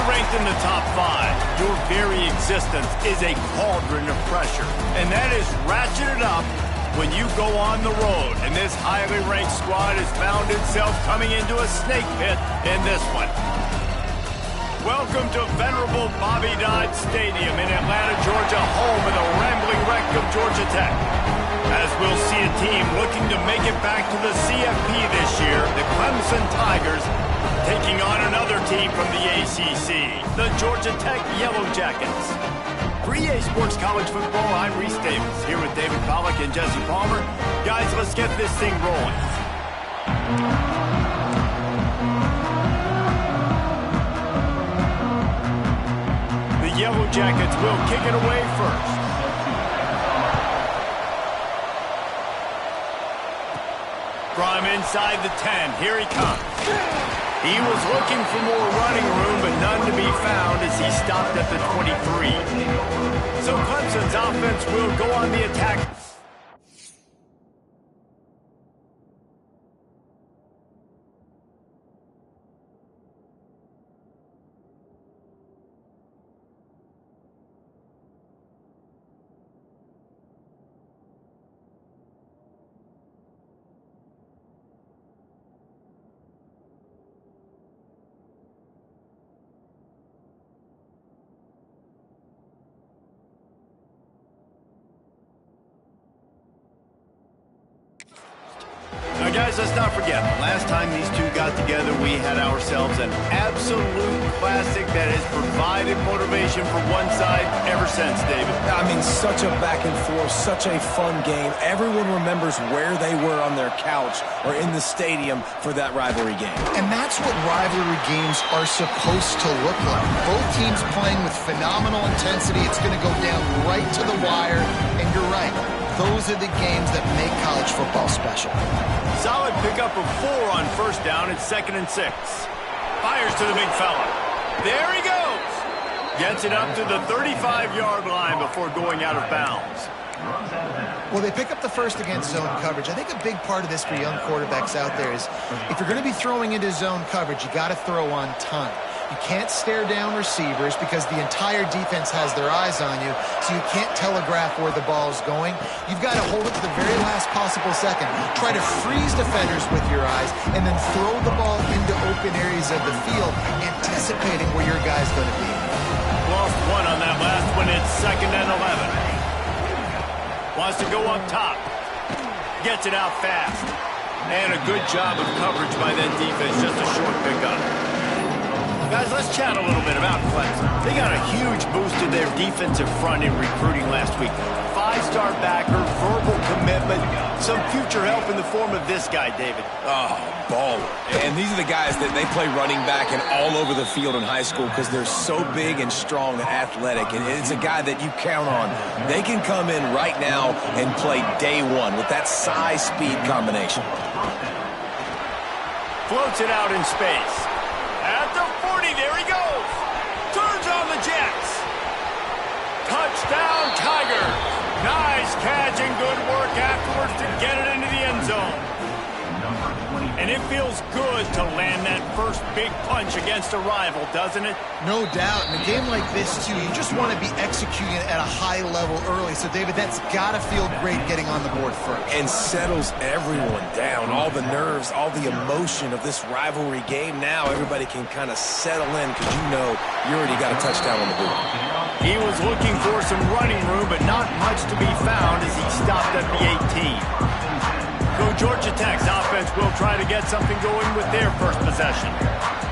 ranked in the top 5, your very existence is a cauldron of pressure. And that is ratcheted up when you go on the road. And this highly ranked squad has found itself coming into a snake pit in this one. Welcome to venerable Bobby Dodd Stadium in Atlanta, Georgia, home of the rambling wreck of Georgia Tech. As we'll see a team looking to make it back to the CFP this year, the Clemson Tigers taking on another team from the ACC, the Georgia Tech Yellow Jackets. For EA Sports College Football, I'm Reese Davis, here with David Pollack and Jesse Palmer. Guys, let's get this thing rolling. The Yellow Jackets will kick it away first. From inside the 10, here he comes. He was looking for more running room, but none to be found as he stopped at the 23. So Clemson's offense will go on the attack. Now, guys, let's not forget, the last time these two got together, we had ourselves an absolute classic that has provided motivation for one side ever since, David. I mean, such a back and forth, such a fun game. Everyone remembers where they were on their couch or in the stadium for that rivalry game. And that's what rivalry games are supposed to look like. Both teams playing with phenomenal intensity. It's going to go down right to the wire, and you're right. Those are the games that make college football special. Solid pickup of 4 on first down at 2nd and 6. Fires to the big fella. There he goes. Gets it up to the 35-yard line before going out of bounds. Well, they pick up the first against zone coverage. I think a big part of this for young quarterbacks out there is if you're going to be throwing into zone coverage, you got to throw on time. You can't stare down receivers because the entire defense has their eyes on you, so you can't telegraph where the ball's going. You've got to hold it to the very last possible second. Try to freeze defenders with your eyes and then throw the ball into open areas of the field, anticipating where your guy's going to be. Lost 1 on that last one. It's 2nd and 11. Wants to go up top. Gets it out fast. And a good job of coverage by that defense. Just a short pickup. Guys, let's chat a little bit about Clemson. They got a huge boost to their defensive front in recruiting last week. 5-star backer, verbal commitment, some future help in the form of this guy, David. Oh, baller. And these are the guys that they play running back and all over the field in high school because they're so big and strong and athletic. And it's a guy that you count on. They can come in right now and play day one with that size-speed combination. Floats it out in space. At the 40, there he goes. Turns on the Jets. Touchdown, Tigers. Nice catch and good work afterwards to get it into the end zone. And it feels good to land that first big punch against a rival, doesn't it? No doubt. In a game like this, too, you just want to be executing at a high level early. So, David, that's got to feel great getting on the board first. And settles everyone down. All the nerves, all the emotion of this rivalry game. Now everybody can kind of settle in because you know you already got a touchdown on the board. He was looking for some running room, but not much to be found as he stopped at the 18. So Georgia Tech's offense will try to get something going with their first possession.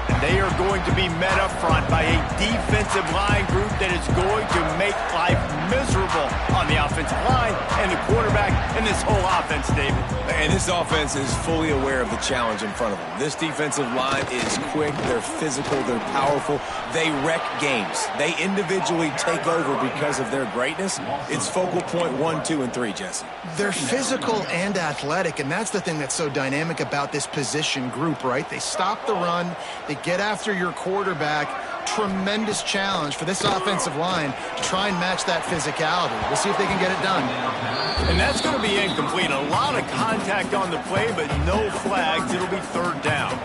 And they are going to be met up front by a defensive line group that is going to make life miserable on the offensive line and the quarterback and this whole offense, David. And this offense is fully aware of the challenge in front of them. This defensive line is quick, they're physical, they're powerful. They wreck games. They individually take over because of their greatness. It's focal point 1, 2, and 3, Jesse. They're physical and athletic, and that's the thing that's so dynamic about this position group, right? They stop the run, they get after your quarterback. Tremendous challenge for this offensive line to try and match that physicality. We'll see if they can get it done. And that's going to be incomplete. A lot of contact on the play, but no flags. It'll be 3rd down.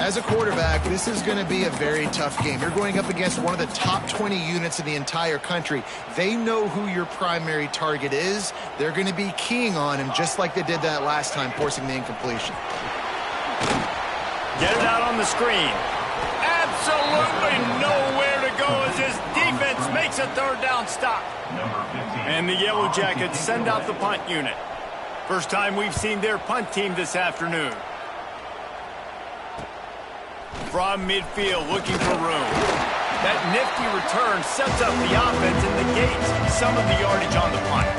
As a quarterback, this is going to be a very tough game. You're going up against one of the top 20 units in the entire country. They know who your primary target is. They're going to be keying on him just like they did that last time, forcing the incompletion. Get it out on the screen. Absolutely nowhere to go as his defense makes a third down stop. And the Yellow Jackets send out the punt unit. First time we've seen their punt team this afternoon. From midfield, looking for room. That nifty return sets up the offense and negates some of the yardage on the punt.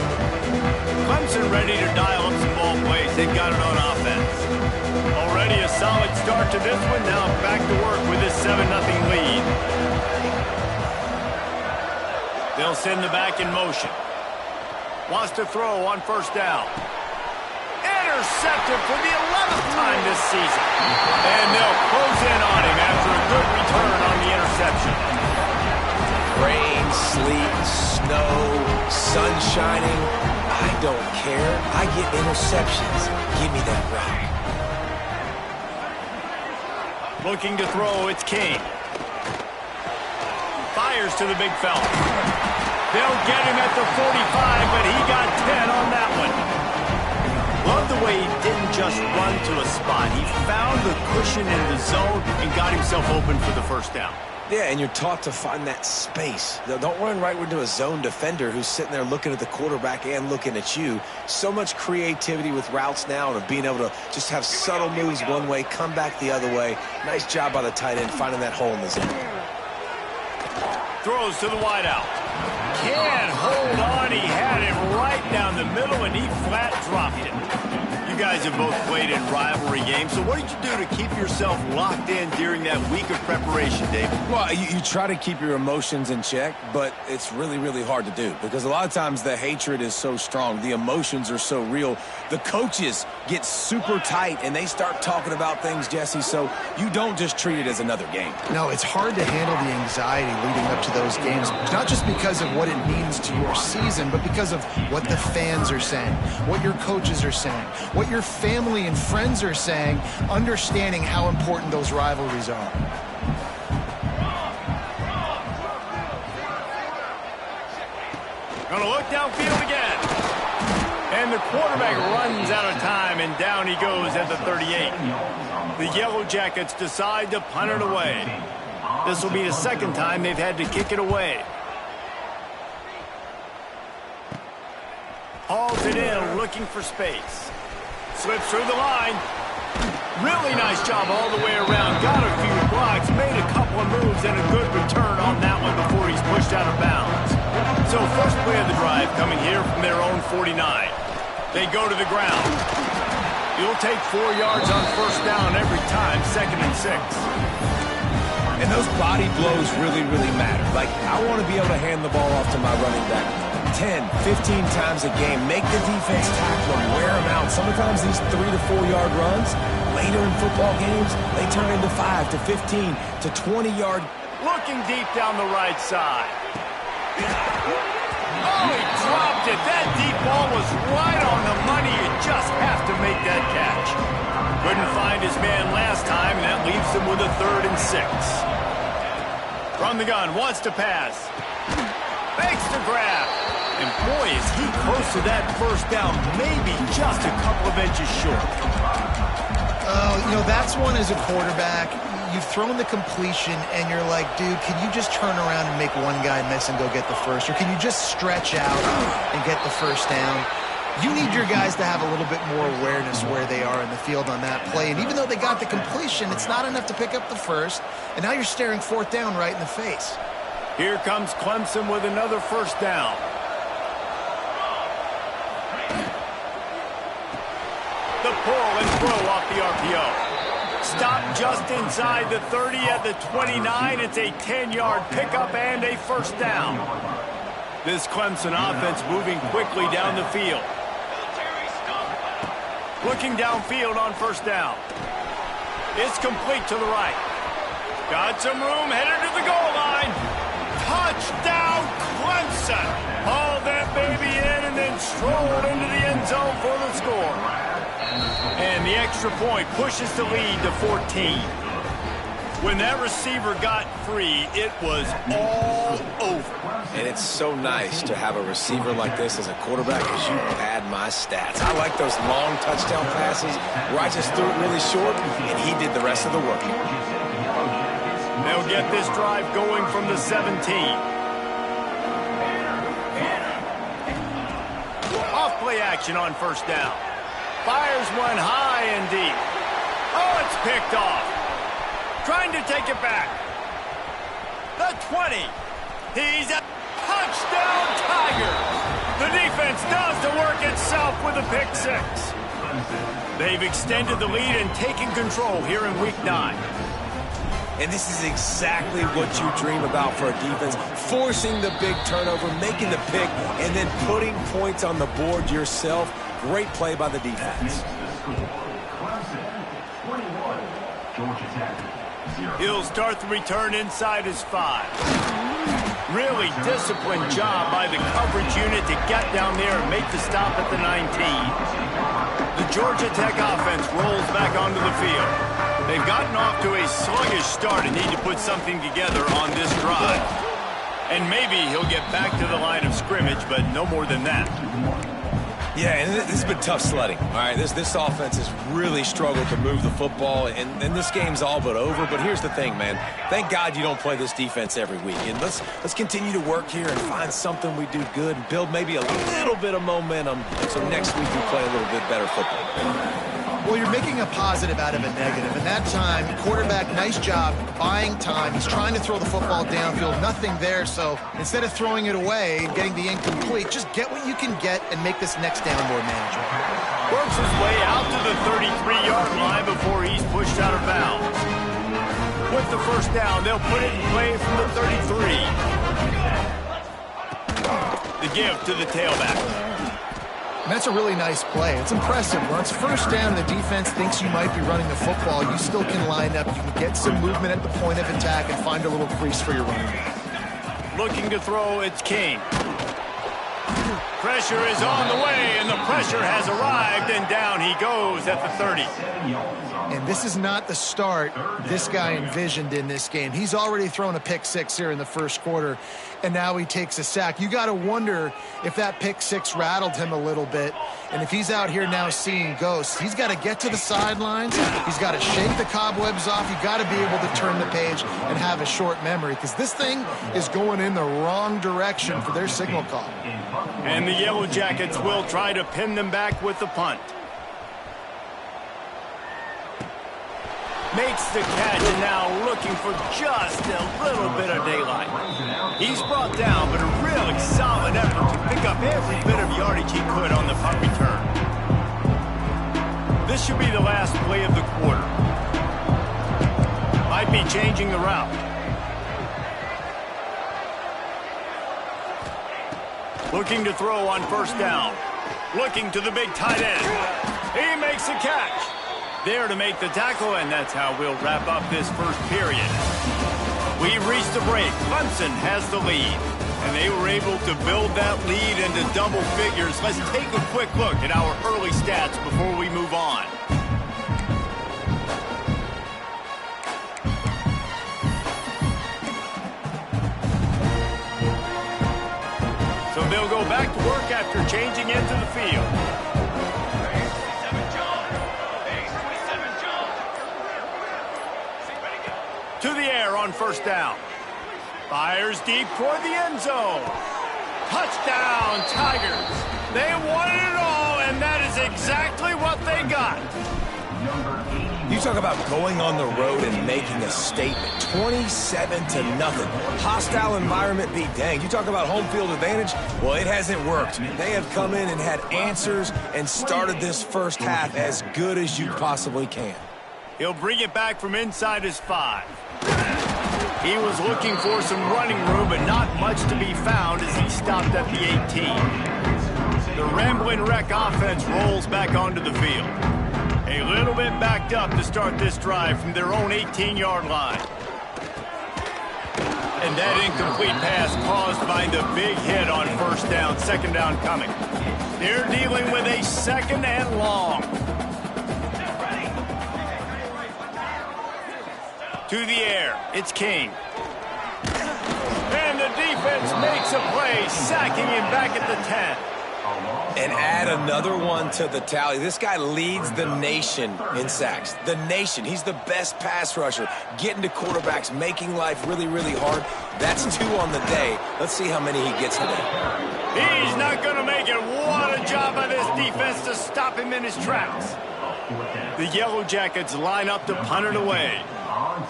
Clemson ready to dial up some ball plays. They've got it on offense. Already a solid start to this one. Now back to work with this 7-0 lead. They'll send the back in motion. Wants to throw on first down. Intercepted for the 11th time this season. And they'll close in on him after a good return on the interception. Rain, sleet, snow, sun shining. I don't care. I get interceptions. Give me that rock. Looking to throw, it's King. Fires to the big fella. They'll get him at the 45, but he got 10 on that one. Love the way he didn't just run to a spot. He found the cushion in the zone and got himself open for the first down. Yeah, and you're taught to find that space. Don't run right into a zone defender who's sitting there looking at the quarterback and looking at you. So much creativity with routes now and being able to just have subtle moves one way, come back the other way. Nice job by the tight end finding that hole in the zone. Throws to the wideout. Can't hold on. He had it right down the middle, and he flat dropped it. You guys have both played in rivalry games, so what did you do to keep yourself locked in during that week of preparation, David? Well, you try to keep your emotions in check, but it's really, really hard to do because a lot of times the hatred is so strong. The emotions are so real. The coaches get super tight, and they start talking about things, Jesse, so you don't just treat it as another game. No, it's hard to handle the anxiety leading up to those games, not just because of what it means to your season, but because of what the fans are saying, what your coaches are saying, what your family and friends are saying, understanding how important those rivalries are. Gonna look downfield again. And the quarterback runs out of time, and down he goes at the 38. The Yellow Jackets decide to punt it away. This will be the second time they've had to kick it away. Hauls it in, looking for space. Slips through the line. Really nice job all the way around. Got a few blocks, made a couple of moves, and a good return on that one before he's pushed out of bounds. So first play of the drive coming here from their own 49. They go to the ground. You'll take 4 yards on first down every time, 2nd and 6. And those body blows really, really matter. Like, I want to be able to hand the ball off to my running back 10, 15 times a game. Make the defense tackle them, wear them out. Sometimes these 3 to 4 yard runs, later in football games, they turn into 5 to 15 to 20 yard. Looking deep down the right side. Oh, he dropped it. That deep ball was right on the money. You just have to make that catch. Couldn't find his man last time, and that leaves him with a 3rd and 6. From the gun, wants to pass. Makes the grab. And boy, is he close to that first down, maybe just a couple of inches short. You know, that's one as a quarterback. You've thrown the completion, and you're like, dude, can you just turn around and make one guy miss and go get the first? Or can you just stretch out and get the first down? You need your guys to have a little bit more awareness where they are in the field on that play. And even though they got the completion, it's not enough to pick up the first. And now you're staring 4th down right in the face. Here comes Clemson with another first down. The pull and throw off the RPO. Stop just inside the 30 at the 29. It's a 10-yard pickup and a first down. This Clemson offense moving quickly down the field. Looking downfield on first down. It's complete to the right. Got some room, headed to the goal line. Touchdown, Clemson. Haul that baby in and then strolled into the end zone for the score. And the extra point pushes the lead to 14. When that receiver got free, it was all over. And it's so nice to have a receiver like this as a quarterback because you pad my stats. I like those long touchdown passes where I just threw it really short and he did the rest of the work. They'll get this drive going from the 17. Off play action on first down. Fires one high and deep. Oh, it's picked off. Trying to take it back. The 20. He's a touchdown Tiger. The defense does the work itself with a pick six. They've extended the lead and taken control here in week 9. And this is exactly what you dream about for a defense. Forcing the big turnover, making the pick, and then putting points on the board yourself. Great play by the defense. He'll start the return inside his 5. Really disciplined job by the coverage unit to get down there and make the stop at the 19. The Georgia Tech offense rolls back onto the field. They've gotten off to a sluggish start and need to put something together on this drive. And maybe he'll get back to the line of scrimmage, but no more than that. Yeah, and this has been tough sledding. All right, this offense has really struggled to move the football, and this game's all but over. But here's the thing, man. Thank God you don't play this defense every week. And let's continue to work here and find something we do good and build maybe a little bit of momentum so next week we play a little bit better football. Well, you're making a positive out of a negative. And that time, quarterback, nice job buying time. He's trying to throw the football downfield. Nothing there. So instead of throwing it away and getting the incomplete, just get what you can get and make this next down more manageable. Works his way out to the 33-yard line before he's pushed out of bounds. With the first down, they'll put it in play from the 33. The give to the tailback. And that's a really nice play. It's impressive. Once first down and the defense thinks you might be running the football, you still can line up. You can get some movement at the point of attack and find a little crease for your running back. Looking to throw, it's King. Pressure is on the way, and the pressure has arrived, and down he goes at the 30. And this is not the start this guy envisioned in this game. He's already thrown a pick six here in the first quarter, and now he takes a sack. You got to wonder if that pick six rattled him a little bit, and if he's out here now seeing ghosts, he's got to get to the sidelines. He's got to shake the cobwebs off. You got to be able to turn the page and have a short memory, because this thing is going in the wrong direction for their signal call. And the Yellow Jackets will try to pin them back with the punt. Makes the catch, and now looking for just a little bit of daylight. He's brought down, but a really solid effort to pick up every bit of yardage he could on the punt return. This should be the last play of the quarter. Might be changing the route. Looking to throw on first down. Looking to the big tight end. He makes a catch. There to make the tackle, and that's how we'll wrap up this first period. We've reached the break. Clemson has the lead, and they were able to build that lead into double figures. Let's take a quick look at our early stats before we move on. So they'll go back to work after changing into the field. To the air on first down. Fires deep toward the end zone. Touchdown, Tigers. They wanted it all, and that is exactly what they got. You talk about going on the road and making a statement. 27-0. Hostile environment be danged. You talk about home field advantage. Well, it hasn't worked. They have come in and had answers and started this first half as good as you possibly can. He'll bring it back from inside his 5. He was looking for some running room, but not much to be found as he stopped at the 18. The Ramblin' Wreck offense rolls back onto the field. A little bit backed up to start this drive from their own 18-yard line. And that incomplete pass caused by the big hit on first down, second down coming. They're dealing with a second and long. To the air, it's King. And the defense makes a play, sacking him back at the 10. And add another one to the tally. This guy leads the nation in sacks. The nation. He's the best pass rusher. Getting to quarterbacks, making life really, really hard. That's 2 on the day. Let's see how many he gets today. He's not going to make it. What a job by this defense to stop him in his tracks. The Yellow Jackets line up to punt it away.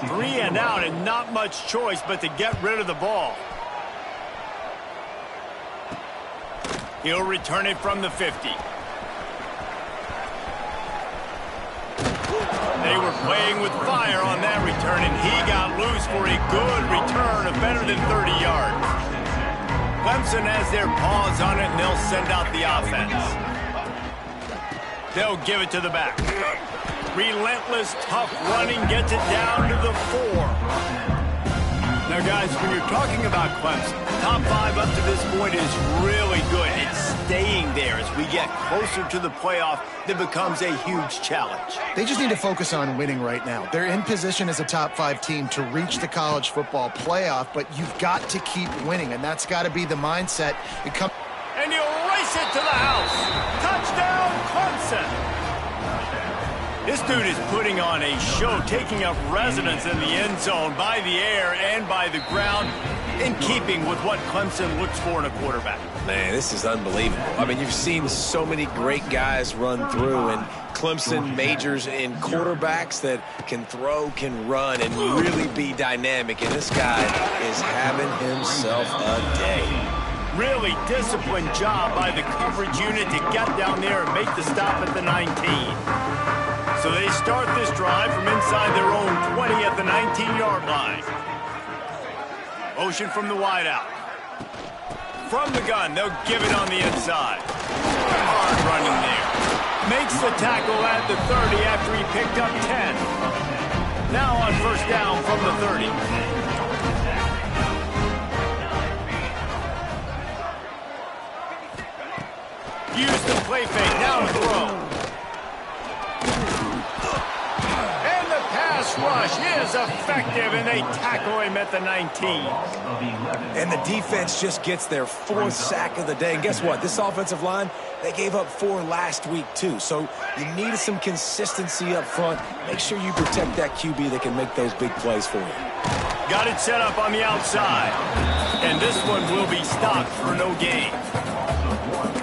3 and out, and not much choice but to get rid of the ball. He'll return it from the 50. They were playing with fire on that return, and he got loose for a good return of better than 30 yards. Clemson has their paws on it, and they'll send out the offense. They'll give it to the back. Relentless, tough running gets it down to the 4. Now, guys, when you're talking about Clemson, top 5 up to this point is really good. It's staying there as we get closer to the playoff that becomes a huge challenge. They just need to focus on winning right now. They're in position as a top 5 team to reach the college football playoff, but you've got to keep winning, and that's got to be the mindset. And he'll race it to the house. Touchdown, Clemson. This dude is putting on a show, taking up residence in the end zone by the air and by the ground, in keeping with what Clemson looks for in a quarterback. Man, this is unbelievable. I mean, you've seen so many great guys run through, and Clemson majors in quarterbacks that can throw, can run, and really be dynamic. And this guy is having himself a day. Really disciplined job by the coverage unit to get down there and make the stop at the 19. So they start this drive from inside their own 20 at the 19-yard line. Motion from the wideout. From the gun, they'll give it on the inside. Hard running there. Makes the tackle at the 30 after he picked up 10. Now on first down from the 30. Use the play fake, now to throw. And the pass rush is effective, and they tackle him at the 19. And the defense just gets their 4th sack of the day. And guess what? This offensive line, they gave up 4 last week too. So you need some consistency up front. Make sure you protect that QB that can make those big plays for you. Got it set up on the outside. And this one will be stopped for no gain.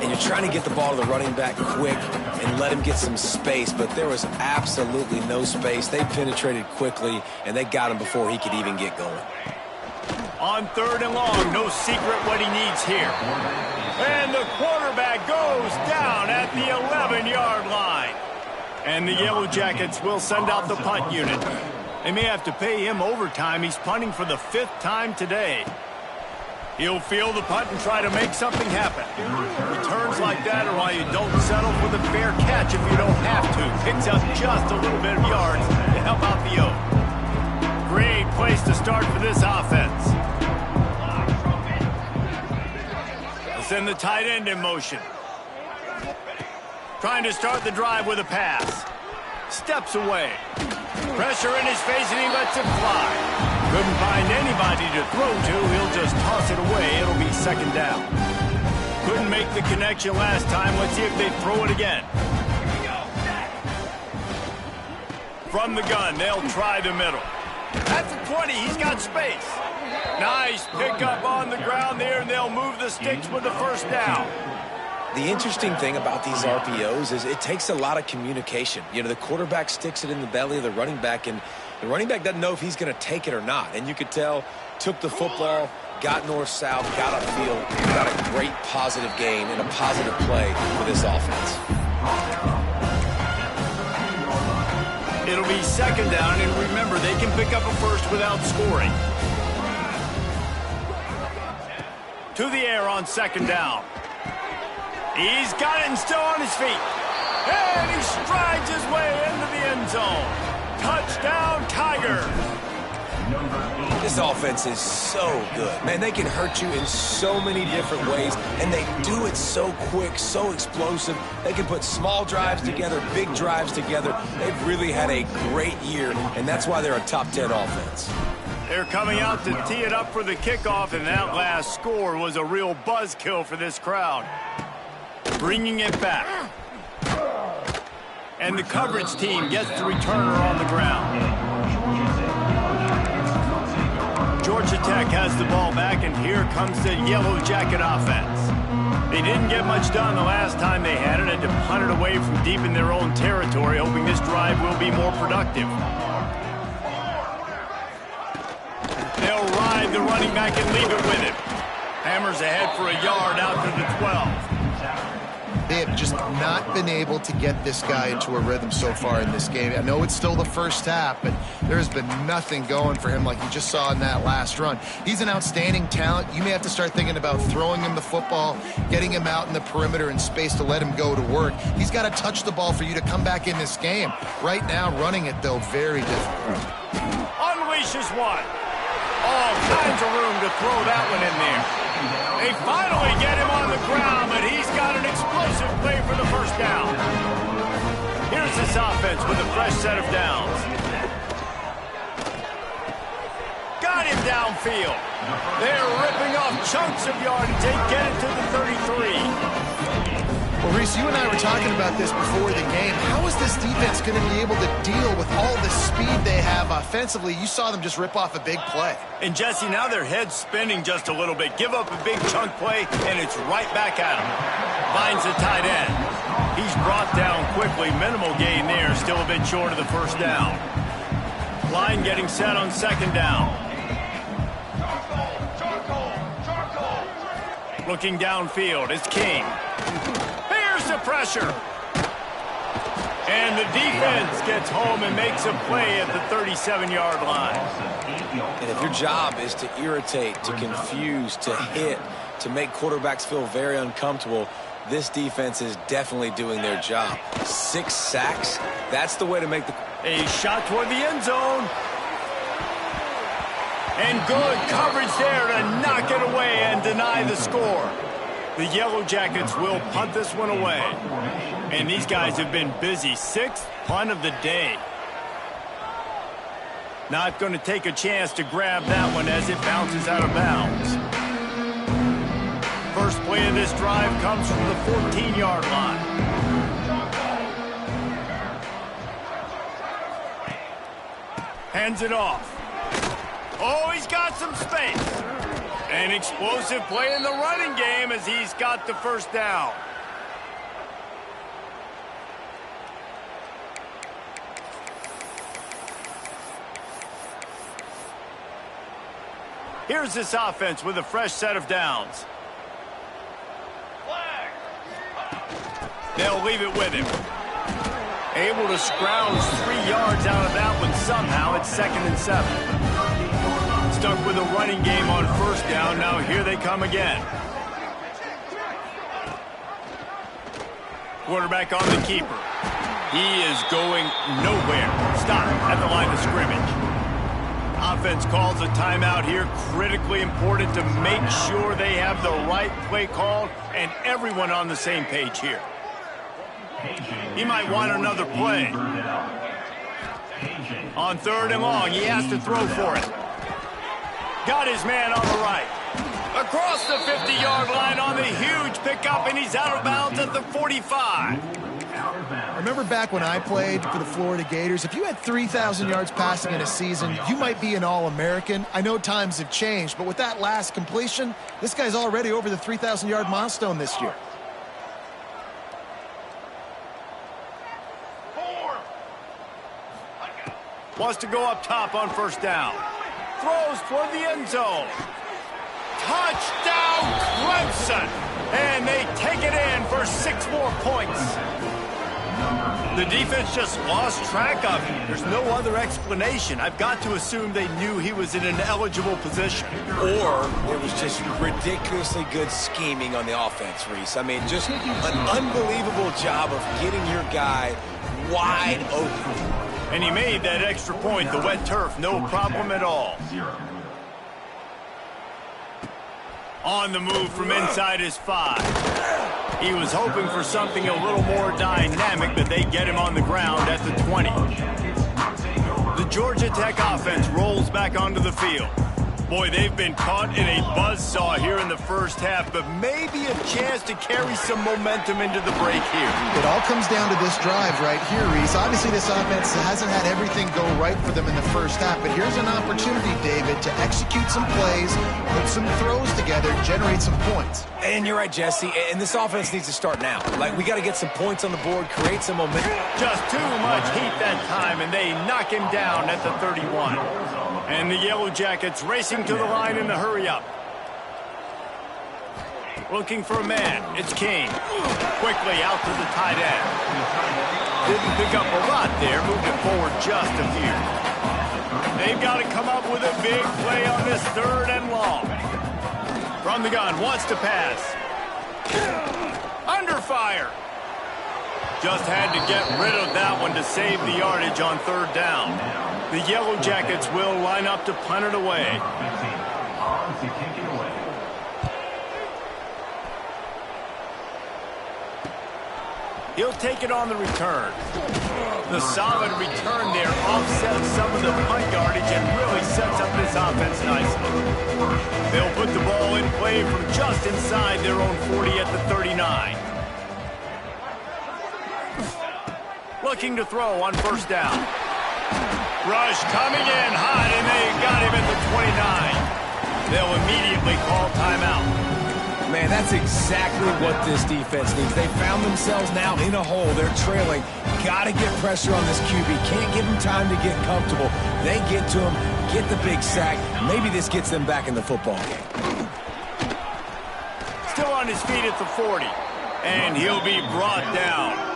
And you're trying to get the ball to the running back quick and let him get some space, but there was absolutely no space. They penetrated quickly, and they got him before he could even get going. On 3rd and long, no secret what he needs here. And the quarterback goes down at the 11-yard line. And the Yellow Jackets will send out the punt unit. They may have to pay him overtime. He's punting for the 5th time today. He'll field the punt and try to make something happen. Returns like that are why you don't settle for the fair catch if you don't have to. Picks up just a little bit of yards to help out the O. Great place to start for this offense. They'll send the tight end in motion. Trying to start the drive with a pass. Steps away. Pressure in his face, and he lets it fly. Couldn't find anybody to throw to. He'll just toss it away. It'll be 2nd down. Couldn't make the connection last time. Let's see if they throw it again. From the gun, they'll try the middle. At the 20, he's got space. Nice pickup on the ground there, and they'll move the sticks with the 1st down. The interesting thing about these RPOs is it takes a lot of communication. You know, the quarterback sticks it in the belly of the running back, and the running back doesn't know if he's going to take it or not. And you could tell, took the football, got north-south, got upfield, got a great positive gain and a positive play for this offense. It'll be 2nd down, and remember, they can pick up a 1st without scoring. To the air on 2nd down. He's got it and still on his feet. And he strides his way into the end zone. Touchdown, Tigers. This offense is so good. Man, they can hurt you in so many different ways, and they do it so quick, so explosive. They can put small drives together, big drives together. They've really had a great year, and that's why they're a top 10 offense. They're coming out to tee it up for the kickoff, and that last score was a real buzzkill for this crowd. Bringing it back. And the coverage team gets the returner on the ground. Georgia Tech has the ball back, and here comes the Yellow Jacket offense. They didn't get much done the last time they had it, and to punt it away from deep in their own territory, hoping this drive will be more productive. They'll ride the running back and leave it with him. Hammers ahead for a yard out to the 12. They have just not been able to get this guy into a rhythm so far in this game. I know it's still the first half, but there's been nothing going for him like you just saw in that last run. He's an outstanding talent. You may have to start thinking about throwing him the football, getting him out in the perimeter in space to let him go to work. He's got to touch the ball for you to come back in this game. Right now, running it, though, very difficult. Unleashes one. All kinds of room to throw that one in there. They finally get him on the ground, but he's got an explosive play for the first down. Here's this offense with a fresh set of downs. Got him downfield. They're ripping off chunks of yardage. They get it to the 33. Well, Reese, you and I were talking about this before the game. How is this defense going to be able to deal with all the speed they have offensively? You saw them just rip off a big play. And, Jesse, now their head's spinning just a little bit. Give up a big chunk play, and it's right back at him. Finds the tight end. He's brought down quickly. Minimal gain there. Still a bit short of the first down. Line getting set on second down. Looking downfield. It's King. The pressure. And the defense gets home and makes a play at the 37-yard line. And if your job is to irritate, to confuse, to hit, to make quarterbacks feel very uncomfortable, this defense is definitely doing their job. 6 sacks, that's the way to make the... A shot toward the end zone. And good coverage there to knock it away and deny the score. The Yellow Jackets will punt this one away. And these guys have been busy. 6th punt of the day. Not going to take a chance to grab that one as it bounces out of bounds. First play of this drive comes from the 14-yard line. Hands it off. Oh, he's got some space. An explosive play in the running game as he's got the first down. Here's this offense with a fresh set of downs. They'll leave it with him. Able to scrounge 3 yards out of that one somehow. It's 2nd and 7. Stuck with a running game on first down. Now here they come again. Quarterback on the keeper. He is going nowhere. Stop at the line of scrimmage. Offense calls a timeout here. Critically important to make sure they have the right play called and everyone on the same page here. He might want another play. On 3rd and long, he has to throw for it. Got his man on the right. Across the 50-yard line on the huge pickup, and he's out of bounds at the 45. Remember back when I played for the Florida Gators, if you had 3,000 yards passing in a season, you might be an All-American. I know times have changed, but with that last completion, this guy's already over the 3,000-yard milestone this year. Wants to go up top on first down. Throws toward the end zone. Touchdown, Clemson! And they take it in for 6 more points. The defense just lost track of him. There's no other explanation. I've got to assume they knew he was in an eligible position. Or it was just ridiculously good scheming on the offense, Reese. I mean, just an unbelievable job of getting your guy wide open. And he made that extra point. The wet turf, no problem at all. On the move from inside his 5. He was hoping for something a little more dynamic, but they get him on the ground at the 20. The Georgia Tech offense rolls back onto the field. Boy, they've been caught in a buzzsaw here in the first half, but maybe a chance to carry some momentum into the break here. It all comes down to this drive right here, Reese. Obviously, this offense hasn't had everything go right for them in the first half, but here's an opportunity, David, to execute some plays, put some throws together, generate some points. And you're right, Jesse, and this offense needs to start now. Like, we got to get some points on the board, create some momentum. Just too much heat that time, and they knock him down at the 31. And the Yellow Jackets racing to the line in the hurry-up. Looking for a man. It's King. Quickly out to the tight end. Didn't pick up a lot there. Moved it forward just a few. They've got to come up with a big play on this 3rd and long. From the gun. Wants to pass. Under fire. Just had to get rid of that one to save the yardage on 3rd down. The Yellow Jackets will line up to punt it away. He'll take it on the return. The solid return there offsets some of the punt yardage and really sets up this offense nicely. They'll put the ball in play from just inside their own 40 at the 39. Looking to throw on 1st down. Rush coming in hot, and they got him at the 29. They'll immediately call timeout. Man, that's exactly what this defense needs. They found themselves now in a hole. They're trailing. Got to get pressure on this QB. Can't give him time to get comfortable. They get to him, get the big sack. Maybe this gets them back in the football game. Still on his feet at the 40, and he'll be brought down.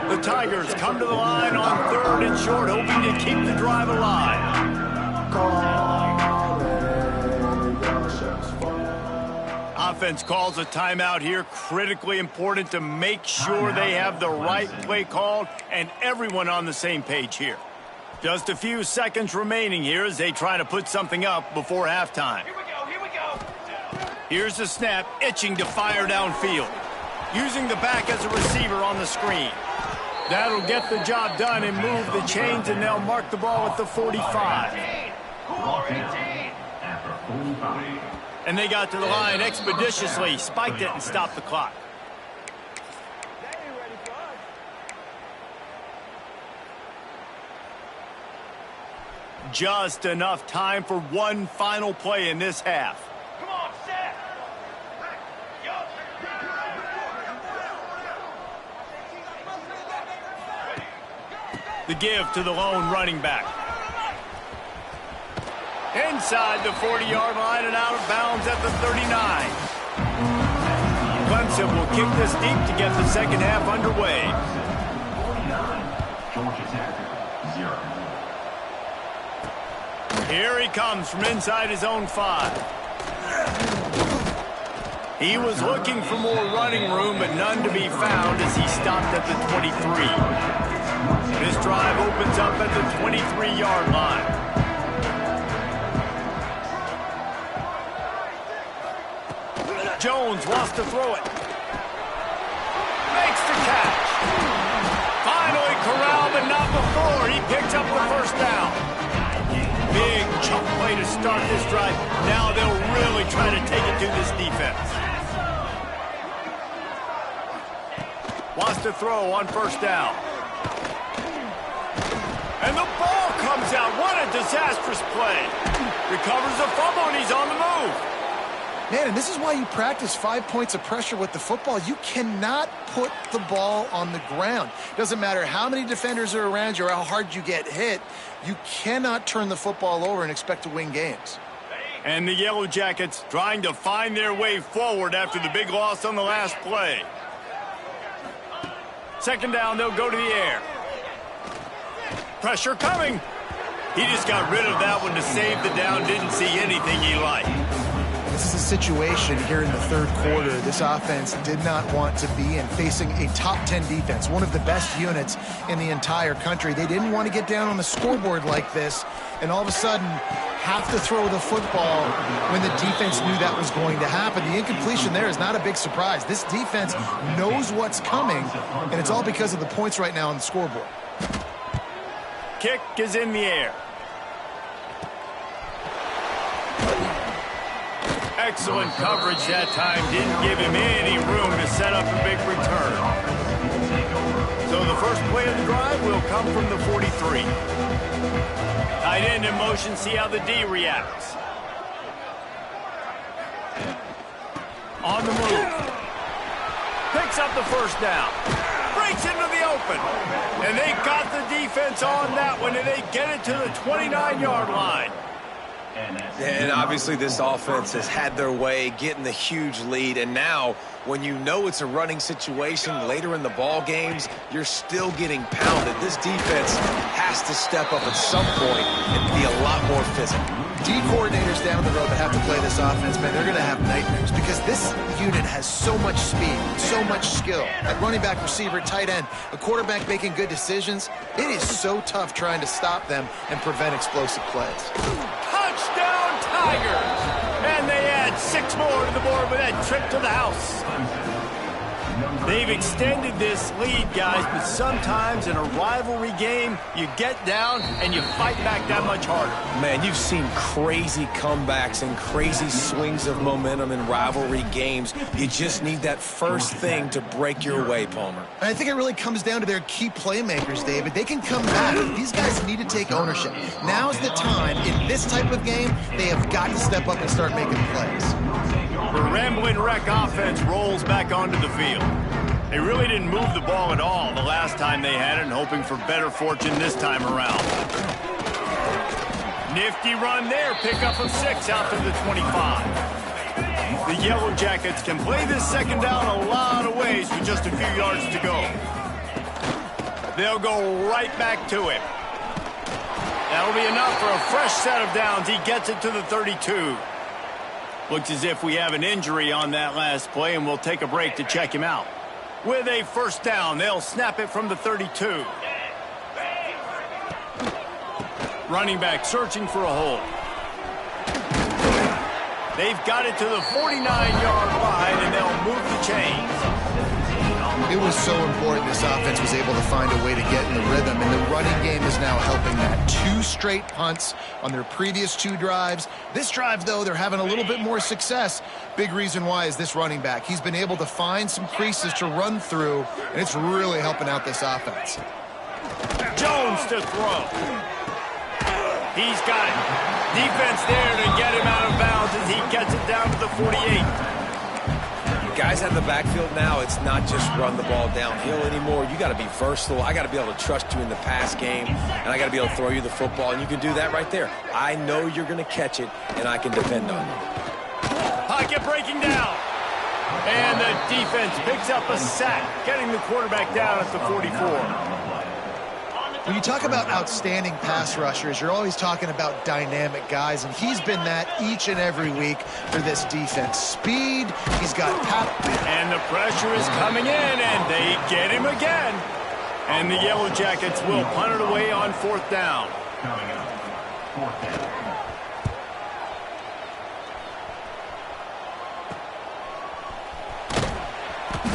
The Tigers come to the line on 3rd and short, hoping to keep the drive alive. Offense calls a timeout here. Critically important to make sure they have the right play called and everyone on the same page here. Just a few seconds remaining here as they try to put something up before halftime. Here we go. Here's the snap, itching to fire downfield. Using the back as a receiver on the screen. That'll get the job done and move the chains, and they'll mark the ball at the 45. And they got to the line expeditiously, spiked it, and stopped the clock. Just enough time for one final play in this half. Come on, set. The give to the lone running back. Inside the 40-yard line and out of bounds at the 39. Clemson will kick this deep to get the second half underway. Here he comes from inside his own 5. He was looking for more running room, but none to be found as he stopped at the 23. This drive opens up at the 23-yard line. Jones wants to throw it. Makes the catch. Finally corralled, but not before. He picks up the 1st down. Big chunk play to start this drive. Now they'll really try to take it to this defense. Wants to throw on 1st down. And the ball comes out. What a disastrous play. Recovers the fumble, and he's on the move. Man, and this is why you practice 5 points of pressure with the football. You cannot put the ball on the ground. Doesn't matter how many defenders are around you or how hard you get hit. You cannot turn the football over and expect to win games. And the Yellow Jackets trying to find their way forward after the big loss on the last play. 2nd down, they'll go to the air. Pressure coming. He just got rid of that one to save the down. Didn't see anything he liked. this is a situation here in the third quarter this offense did not want to be in, facing a top 10 defense, one of the best units in the entire country. They didn't want to get down on the scoreboard like this and all of a sudden have to throw the football when the defense knew that was going to happen. The incompletion there is not a big surprise. This defense knows what's coming, and it's all because of the points right now on the scoreboard. Kick is in the air. Excellent coverage that time. Didn't give him any room to set up a big return. So the first play of the drive will come from the 43. Tight end in motion, see how the D reacts. On the move. Picks up the first down. Breaks into the open. And they got the defense on that one, and they get it to the 29-yard line. And obviously this offense has had their way getting the huge lead, and now when you know it's a running situation later in the ball games, you're still getting pounded. This defense has to step up at some point and be a lot more physical. D coordinators down the road that have to play this offense, man, they're going to have nightmares because this unit has so much speed, so much skill. At running back, receiver, tight end, a quarterback making good decisions, it is so tough trying to stop them and prevent explosive plays. Touchdown Tigers! And they add 6 more to the board with that trip to the house. They've extended this lead, guys, but sometimes in a rivalry game, you get down and you fight back that much harder. Man, you've seen crazy comebacks and crazy swings of momentum in rivalry games. You just need that first thing to break your way, Palmer. I think it really comes down to their key playmakers, David. They can come back. These guys need to take ownership. Now's the time. In this type of game, they have got to step up and start making plays. The Ramblin' Wreck offense rolls back onto the field. They really didn't move the ball at all the last time they had it, and hoping for better fortune this time around. Nifty run there, pickup of 6 out to the 25. The Yellow Jackets can play this second down a lot of ways with just a few yards to go. They'll go right back to him. That'll be enough for a fresh set of downs. He gets it to the 32. Looks as if we have an injury on that last play, and we'll take a break to check him out. With a first down, they'll snap it from the 32. Running back searching for a hole. They've got it to the 49-yard line, and they'll move the chains. It was so important this offense was able to find a way to get in the rhythm, and the running game is now helping that. 2 straight punts on their previous 2 drives. This drive, though, they're having a little bit more success. Big reason why is this running back. He's been able to find some creases to run through, and it's really helping out this offense. Jones to throw. He's got it. Defense there to get him out of bounds as he gets it down to the 48. Guys have the backfield now. It's not just run the ball downhill anymore. You got to be versatile. I got to be able to trust you in the pass game, and I got to be able to throw you the football, and you can do that right there. I know you're going to catch it, and I can depend on you. Pocket breaking down. And the defense picks up a sack, getting the quarterback down at the 44. When you talk about outstanding pass rushers, you're always talking about dynamic guys, and he's been that each and every week for this defense. Speed, he's got power. And the pressure is coming in, and they get him again. And the Yellow Jackets will punt it away on 4th down.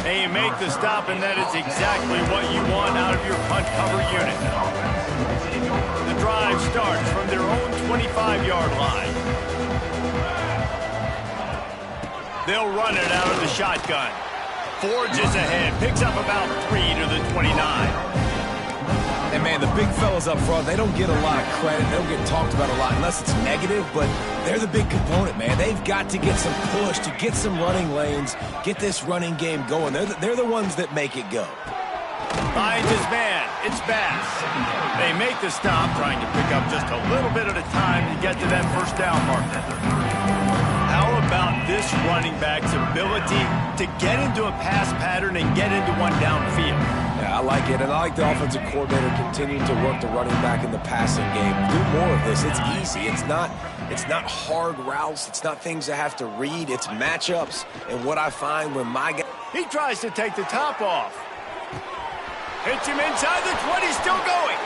They make the stop, and that is exactly what you want out of your punt cover unit. The drive starts from their own 25-yard line. They'll run it out of the shotgun. Forges ahead, picks up about 3 to the 29. And, man, the big fellas up front, they don't get a lot of credit. They don't get talked about a lot unless it's negative, but they're the big component, man. They've got to get some push, to get some running lanes, get this running game going. They're the ones that make it go. Finds his man. It's Bass. They make the stop, trying to pick up just a little bit at a time to get to that first down marker. How about this running back's ability to get into a pass pattern and get into one downfield? Yeah, I like it, and I like the offensive coordinator continuing to work the running back in the passing game. Do more of this. It's easy. It's not It's not hard routes. It's not things I have to read. It's matchups. And what I find when my guy... He tries to take the top off. Hits him inside the 20, still going.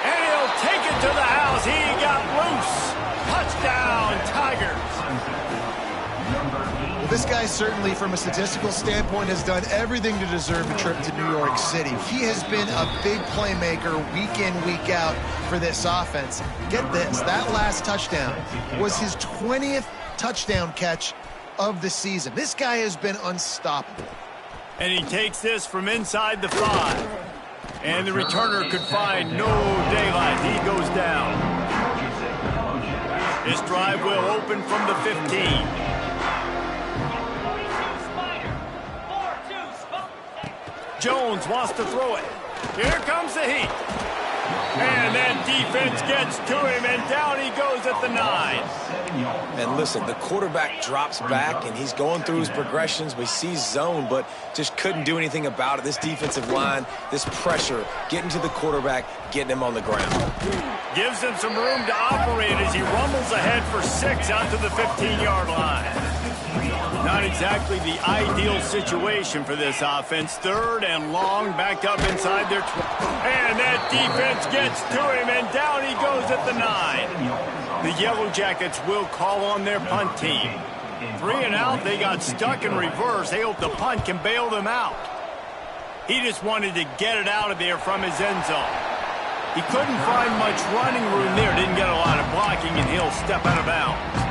And he'll take it to the house. He got loose. Touchdown, Tigers. Well, this guy certainly, from a statistical standpoint, has done everything to deserve a trip to New York City. He has been a big playmaker week in, week out for this offense. Get this, that last touchdown was his 20th touchdown catch of the season. This guy has been unstoppable. And he takes this from inside the 5. And the returner could find no daylight. He goes down. This drive will open from the 15. Jones wants to throw it. Here comes the heat. And that defense gets to him, and down he goes at the 9. And listen, the quarterback drops back, and he's going through his progressions. We see zone, but just couldn't do anything about it. This defensive line, this pressure, getting to the quarterback, getting him on the ground. Gives him some room to operate as he rumbles ahead for 6 out to the 15-yard line. Not exactly the ideal situation for this offense. 3rd and long, backed up inside their 12. And that defense gets to him, and down he goes at the 9. The Yellow Jackets will call on their punt team. 3 and out, they got stuck in reverse. They hope the punt can bail them out. He just wanted to get it out of there from his end zone. He couldn't find much running room there. Didn't get a lot of blocking, and he'll step out of bounds.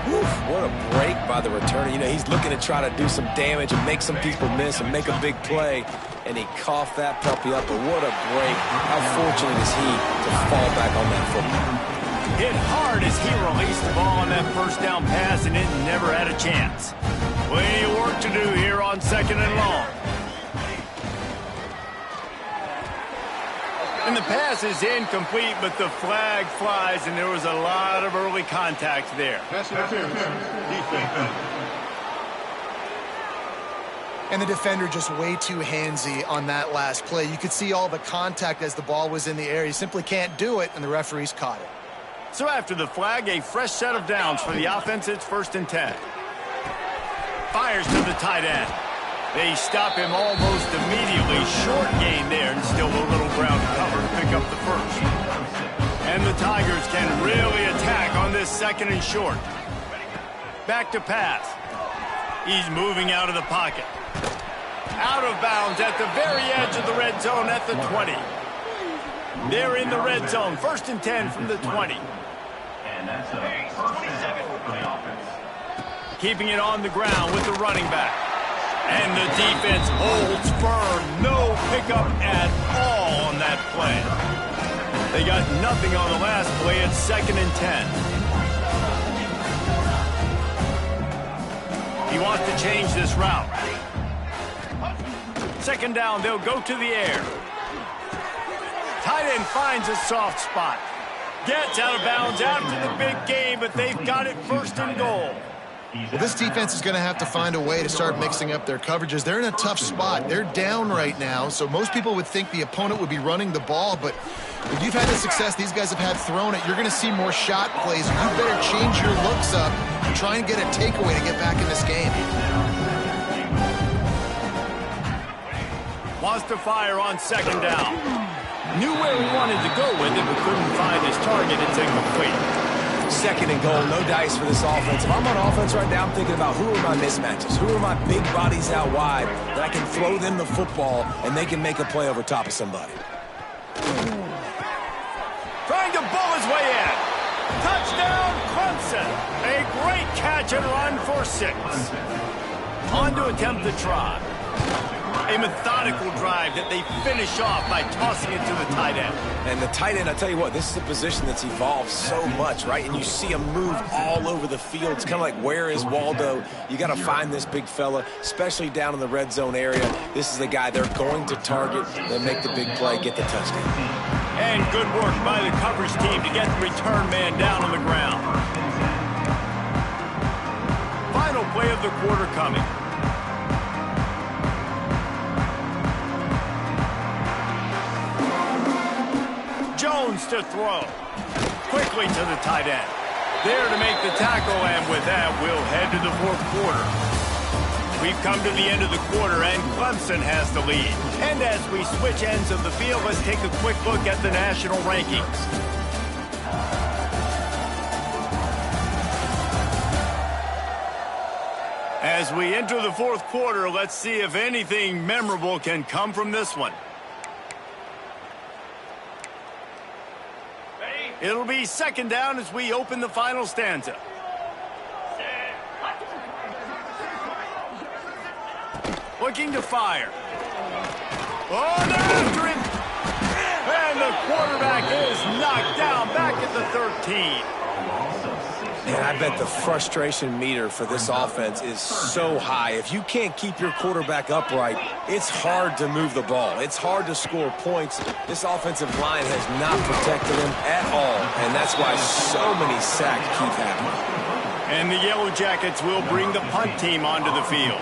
Oof, what a break by the returner. You know, he's looking to try to do some damage and make some people miss and make a big play. And he coughed that puppy up, but what a break. How fortunate is he to fall back on that football. Hit hard as he released the ball on that first down pass, and it never had a chance. Plenty of work to do here on 2nd and long. And the pass is incomplete, but the flag flies, and there was a lot of early contact there. And the defender just way too handsy on that last play. You could see all the contact as the ball was in the air. He simply can't do it, and the referees caught it. So after the flag, a fresh set of downs for the offense. It's 1st and 10. Fires to the tight end. They stop him almost immediately. Short gain there, and still a little ground to cover to pick up the 1st. And the Tigers can really attack on this 2nd and short. Back to pass. He's moving out of the pocket. Out of bounds at the very edge of the red zone at the 20. They're in the red zone. 1st and 10 from the 20. And that's a 27 for the offense. Keeping it on the ground with the running back. And the defense holds firm. No pickup at all on that play. They got nothing on the last play. It's 2nd and 10. He wants to change this route. 2nd down, they'll go to the air. Tight end finds a soft spot. Gets out of bounds after the big game, but they've got it 1st and goal. Well, this defense is going to have to find a way to start mixing up their coverages. They're in a tough spot. They're down right now, so most people would think the opponent would be running the ball, but if you've had the success these guys have had throwing it, you're going to see more shot plays. You better change your looks up and try and get a takeaway to get back in this game. Wants to fire on 2nd down. Knew where he wanted to go with it, but couldn't find his target. It's incomplete. 2nd and goal, no dice for this offense. If I'm on offense right now, I'm thinking about who are my mismatches, who are my big bodies out wide that I can throw them the football and they can make a play over top of somebody. Trying to bull his way in. Touchdown, Clemson. A great catch and run for 6. On to attempt the try. A methodical drive that they finish off by tossing it to the tight end. And the tight end, I tell you what, this is a position that's evolved so much, right? And you see him move all over the field. It's kind of like, where is Waldo? You got to find this big fella, especially down in the red zone area. This is the guy they're going to target, then make the big play, get the touchdown. And good work by the coverage team to get the return man down on the ground. Final play of the quarter coming. Jones to throw. Quickly to the tight end. there to make the tackle, and with that, we'll head to the fourth quarter. We've come to the end of the quarter, and Clemson has the lead. And as we switch ends of the field, let's take a quick look at the national rankings. As we enter the fourth quarter, let's see if anything memorable can come from this one. It'll be second down as we open the final stanza. Looking to fire. Oh, they're after him. And the quarterback is knocked down back at the 13. And I bet the frustration meter for this offense is so high. If you can't keep your quarterback upright, it's hard to move the ball. It's hard to score points. This offensive line has not protected him at all, and that's why so many sacks keep happening. And the Yellow Jackets will bring the punt team onto the field.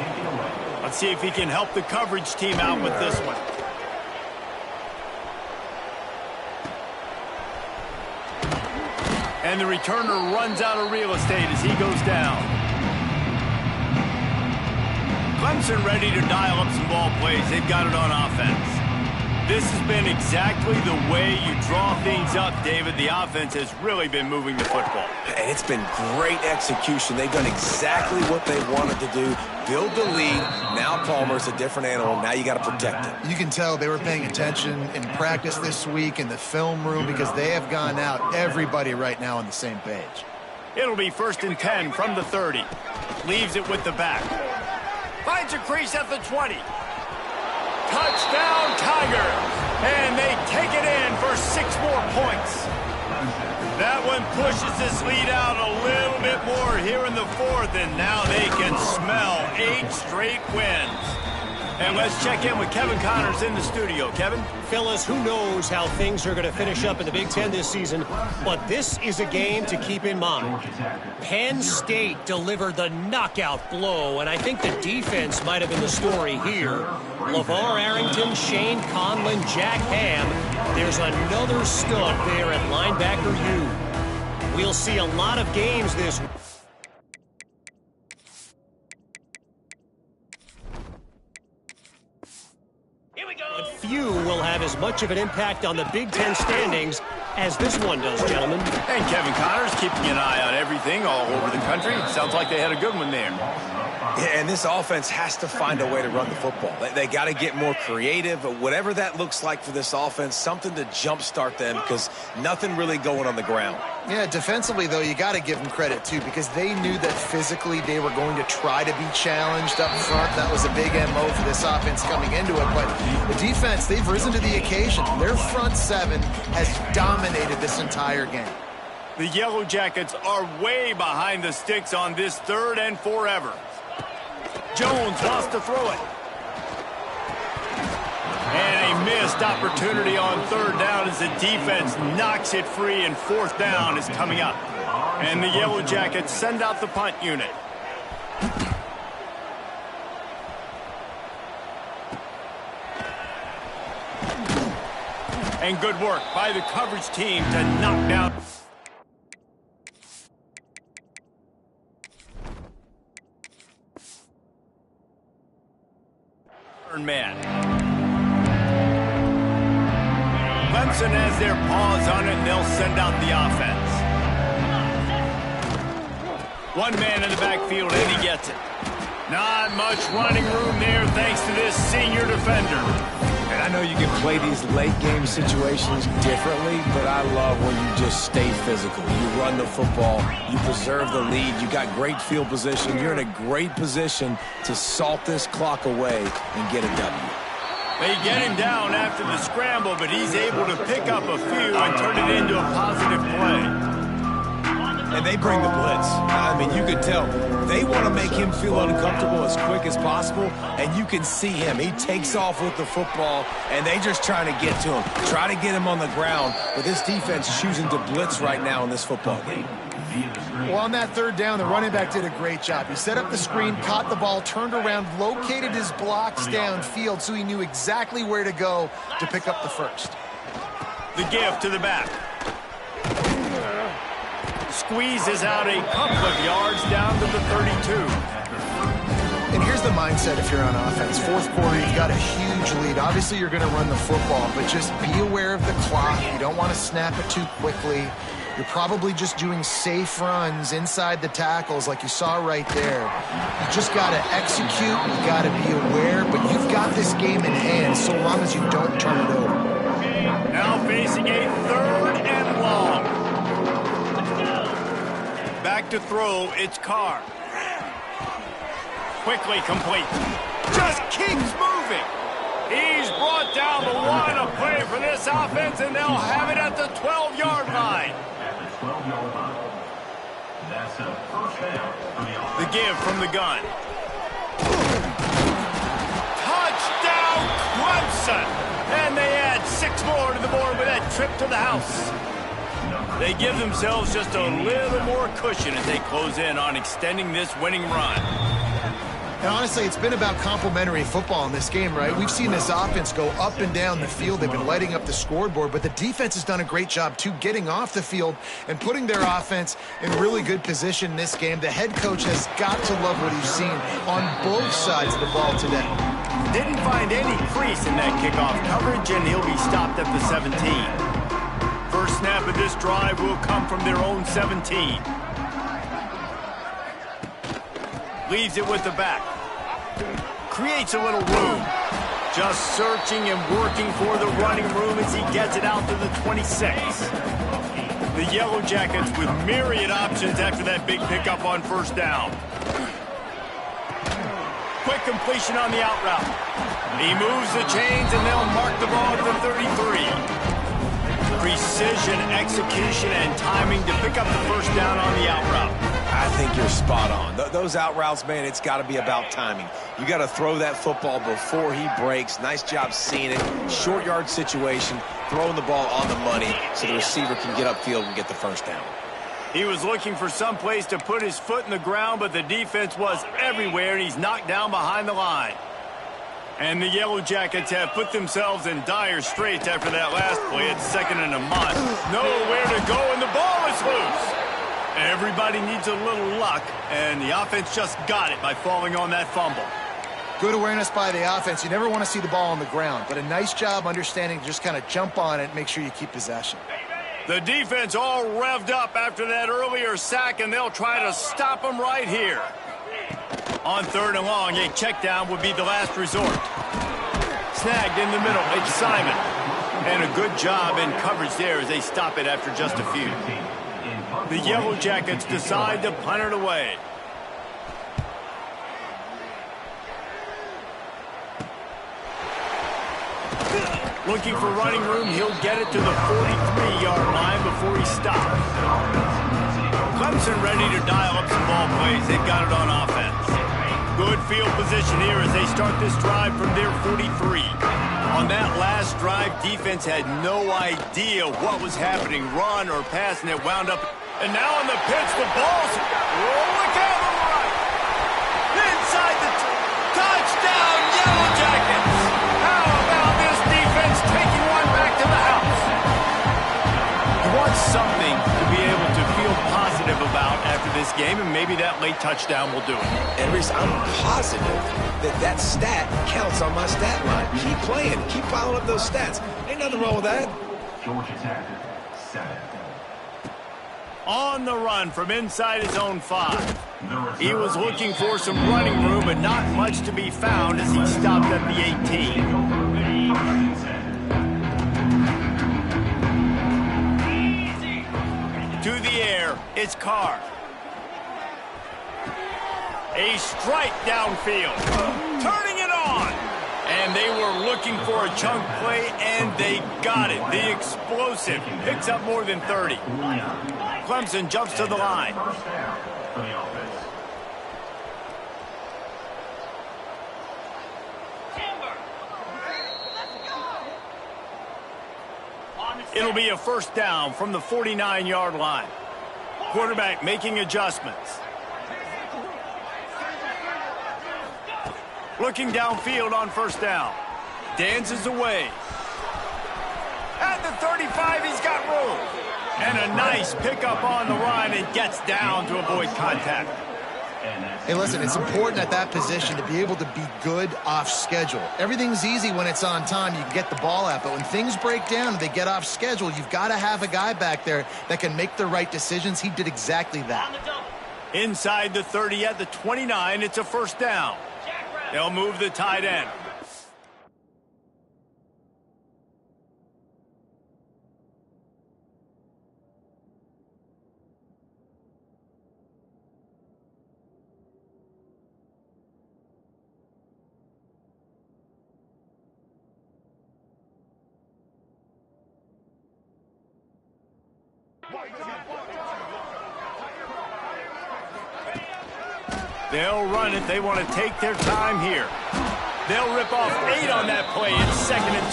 Let's see if he can help the coverage team out with this one. And the returner runs out of real estate as he goes down. Clemson ready to dial up some ball plays. They've got it on offense. This has been exactly the way you draw things up, David. The offense has really been moving the football. And it's been great execution. They've done exactly what they wanted to do. Build the lead. Now Palmer's a different animal. Now you got to protect him. You can tell they were paying attention in practice this week in the film room because they have gone out, everybody right now on the same page. It'll be 1st and 10 from the 30. Leaves it with the back. Finds a crease at the 20. Touchdown, Tigers! And they take it in for 6 more points. That one pushes this lead out a little bit more here in the fourth, and now they can smell 8 straight wins. And let's check in with Kevin Connors in the studio. Kevin? Fellas, who knows how things are going to finish up in the Big Ten this season, but this is a game to keep in mind. Penn State delivered the knockout blow, and I think the defense might have been the story here. LeVar Arrington, Shane Conlon, Jack Ham. There's another stud there at linebacker U. We'll see a lot of games this week. But few will have as much of an impact on the Big Ten standings as this one does, gentlemen. And Kevin Connors keeping an eye on everything all over the country. Sounds like they had a good one there. Yeah, and this offense has to find a way to run the football. They got to get more creative, but whatever that looks like for this offense, something to jumpstart them because nothing really going on the ground. Yeah, defensively, though, you got to give them credit, too, because they knew that physically they were going to try to be challenged up front. That was a big MO for this offense coming into it. But the defense, they've risen to the occasion. Their front seven has dominated this entire game. The Yellow Jackets are way behind the sticks on this 3rd and forever. Jones wants to throw it. And a missed opportunity on 3rd down as the defense knocks it free, and 4th down is coming up. And the Yellow Jackets send out the punt unit. And good work by the coverage team to knock down. Man. Clemson has their paws on it, and they'll send out the offense. One man in the backfield, and he gets it. Not much running room there thanks to this senior defender. And I know you can play these late-game situations differently, but I love when you just stay physical. You run the football, you preserve the lead, you got great field position, you're in a great position to salt this clock away and get a W. They get him down after the scramble, but he's able to pick up a few and turn it into a positive play. And they bring the blitz. I mean, you can tell they want to make him feel uncomfortable as quick as possible, and you can see him. He takes off with the football, and they just trying to get to him, try to get him on the ground, but this defense choosing to blitz right now in this football game. Well, on that 3rd down, the running back did a great job. He set up the screen, caught the ball, turned around, located his blocks downfield so he knew exactly where to go to pick up the 1st. The give to the back. Squeezes out a couple of yards down to the 32. And here's the mindset if you're on offense. Fourth quarter, you've got a huge lead. Obviously, you're going to run the football, but just be aware of the clock. You don't want to snap it too quickly. You're probably just doing safe runs inside the tackles like you saw right there. You just got to execute. You got to be aware, but you've got this game in hand so long as you don't turn it over. Now facing a 3rd and long. Back to throw, it's Carr. Quickly complete. Just keeps moving. He's brought down the one. A play for this offense, and they'll have it at the 12-yard line. That's a first down for the offense. The give from the gun. Touchdown, Clemson! And they add 6 more to the board with that trip to the house. They give themselves just a little more cushion as they close in on extending this winning run. And honestly, it's been about complementary football in this game, right? We've seen this offense go up and down the field. They've been lighting up the scoreboard, but the defense has done a great job, too, getting off the field and putting their offense in really good position in this game. The head coach has got to love what he's seen on both sides of the ball today. Didn't find any crease in that kickoff coverage, and he'll be stopped at the 17. First snap of this drive will come from their own 17. Leaves it with the back. Creates a little room. Just searching and working for the running room as he gets it out to the 26. The Yellow Jackets with myriad options after that big pickup on first down. Quick completion on the out route. He moves the chains and they'll mark the ball at the 33. Precision, execution, and timing to pick up the first down on the out route. I think you're spot on. Those out routes, man, it's got to be about timing. You got to throw that football before he breaks. Nice job seeing it. Short yard situation, throwing the ball on the money so the receiver can get upfield and get the first down. He was looking for some place to put his foot in the ground, but the defense was everywhere, and he's knocked down behind the line. And the Yellow Jackets have put themselves in dire straits after that last play. It's 2nd and a month. Nowhere to go, and the ball is loose. Everybody needs a little luck, and the offense just got it by falling on that fumble. Good awareness by the offense. You never want to see the ball on the ground, but a nice job understanding to just kind of jump on it and make sure you keep possession. The defense all revved up after that earlier sack, and they'll try to stop them right here. On 3rd and long, a check down would be the last resort. Snagged in the middle, it's Simon. And a good job in coverage there as they stop it after just a few. The Yellow Jackets decide to punt it away. Looking for running room, he'll get it to the 43-yard line before he stops. Clemson ready to dial up some ball plays. They've got it on offense. Good field position here as they start this drive from their 43. On that last drive, defense had no idea what was happening, run or pass, and it wound up. And now on the pitch, the ball's look out on the right. Inside the touchdown, Yellow Jackets. How about this defense taking one back to the house? You want something to be able to feel positive about after this game, and maybe that late touchdown will do it. And Reese, I'm positive that stat counts on my stat line. Keep playing. Keep piling up those stats. Ain't nothing wrong with that. Georgia Tech, 7. On the run from inside his own 5. He was looking for some running room, but not much to be found as he stopped at the 18. To the air, it's Carr. A strike downfield. Turning it on. And they were looking for a chunk play, and they got it. The explosive picks up more than 30. Clemson jumps to the line. It'll be a first down from the 49-yard line. Quarterback making adjustments. Looking downfield on first down. Dances away. At the 35, he's got room. And a nice pickup on the run and gets down to avoid contact. Hey, listen, it's important at that position to be able to be good off schedule. Everything's easy when it's on time. You can get the ball out. But when things break down and they get off schedule, you've got to have a guy back there that can make the right decisions. He did exactly that. Inside the 30 at the 29, it's a first down. They'll move the tight end. They'll run it. They want to take their time here. They'll rip off 8 on that play. It's 2nd and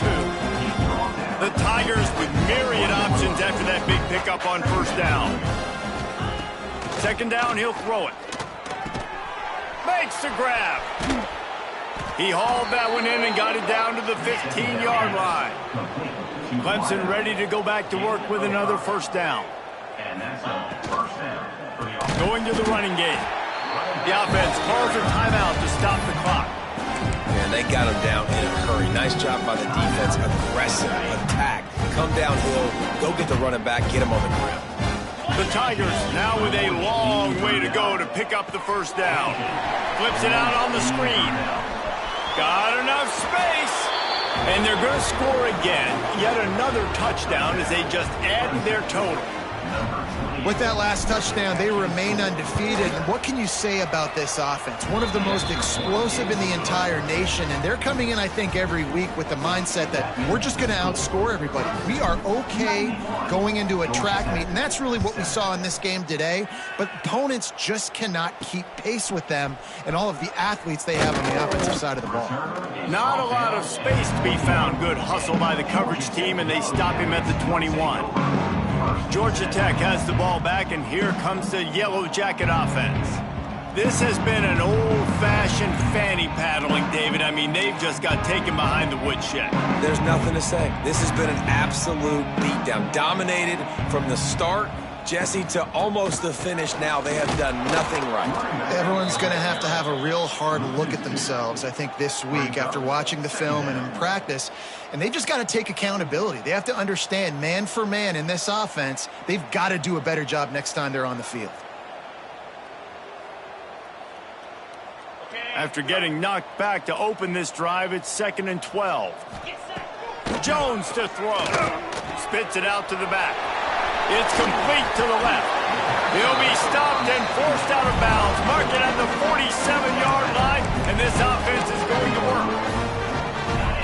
2. The Tigers with myriad options after that big pickup on first down. 2nd down, he'll throw it. Makes the grab. He hauled that one in and got it down to the 15-yard line. Clemson ready to go back to work with another first down. Going to the running game. The offense calls a timeout to stop the clock. And they got him down in a hurry. Nice job by the defense. Aggressive attack. Come downhill. Go get the running back. Get him on the ground. The Tigers now with a long way to go to pick up the first down. Flips it out on the screen. Got enough space. And they're going to score again. Yet another touchdown as they just add to their total. With that last touchdown, they remain undefeated. And what can you say about this offense? One of the most explosive in the entire nation. And they're coming in, I think, every week with the mindset that we're just going to outscore everybody. We are okay going into a track meet. And that's really what we saw in this game today. But opponents just cannot keep pace with them and all of the athletes they have on the offensive side of the ball. Not a lot of space to be found. Good hustle by the coverage team, and they stop him at the 21. Georgia Tech has the ball back, and here comes the Yellow Jacket offense. This has been an old-fashioned fanny paddling, David. I mean, they've just got taken behind the woodshed. There's nothing to say. This has been an absolute beatdown. Dominated from the start, Jesse, to almost the finish now. They have done nothing right. Everyone's going to have a real hard look at themselves, I think, this week after watching the film and in practice. And they just got to take accountability. They have to understand, man for man in this offense, they've got to do a better job next time they're on the field. After getting knocked back to open this drive, it's 2nd and 12. Jones to throw. Spits it out to the back. It's complete to the left. He'll be stopped and forced out of bounds. Mark it at the 47-yard line, and this offense is going to work.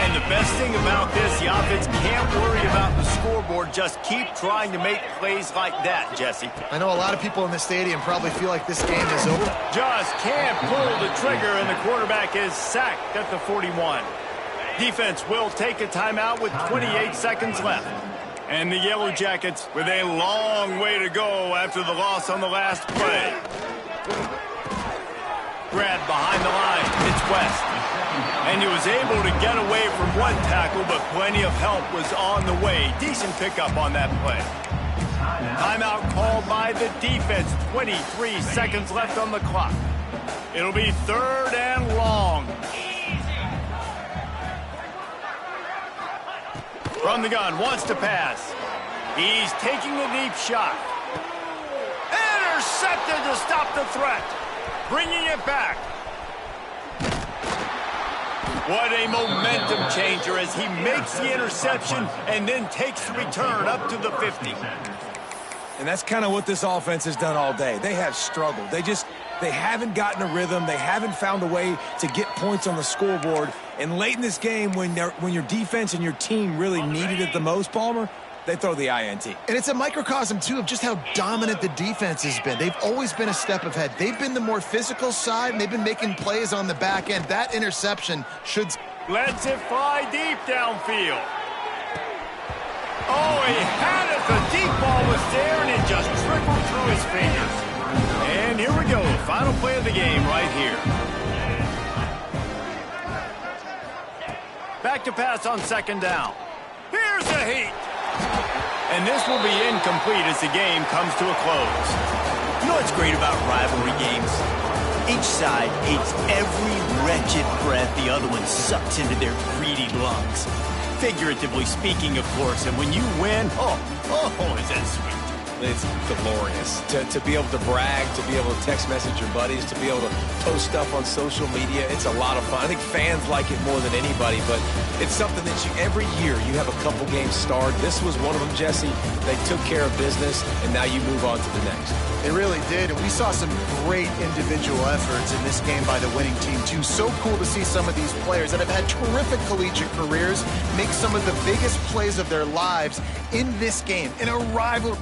And the best thing about this, the offense can't worry about the scoreboard. Just keep trying to make plays like that, Jesse. I know a lot of people in the stadium probably feel like this game is over. Just can't pull the trigger, and the quarterback is sacked at the 41. Defense will take a timeout with 28 seconds left. And the Yellow Jackets with a long way to go after the loss on the last play. Grab behind the line. It's West. And he was able to get away from one tackle, but plenty of help was on the way. Decent pickup on that play. Timeout called by the defense. 23 seconds left on the clock. It'll be 3rd and long. From the gun, wants to pass. He's taking a deep shot. Intercepted to stop the threat. Bringing it back. What a momentum changer as he makes the interception and then takes the return up to the 50. And that's kind of what this offense has done all day. They have struggled. They haven't gotten a rhythm. They haven't found a way to get points on the scoreboard. And late in this game, when your defense and your team really needed it the most, Palmer, they throw the INT. And it's a microcosm, too, of just how dominant the defense has been. They've always been a step ahead. They've been the more physical side, and they've been making plays on the back end. That interception should... Lets it fly deep downfield. Oh, he had it. The deep ball was there, and it just trickled through his fingers. And here we go. Final play of the game right here. Back to pass on 2nd down. Here's the heat. And this will be incomplete as the game comes to a close. You know what's great about rivalry games? Each side hates every wretched breath the other one sucks into their greedy lungs. Figuratively speaking, of course, and when you win, oh, is that sweet. It's glorious to be able to brag, to be able to text message your buddies, to be able to post stuff on social media. It's a lot of fun. I think fans like it more than anybody, but it's something that every year you have a couple games starred. This was one of them, Jesse. They took care of business, and now you move on to the next. They really did, and we saw some great individual efforts in this game by the winning team, too. So cool to see some of these players that have had terrific collegiate careers make some of the biggest plays of their lives in this game, in a rivalry.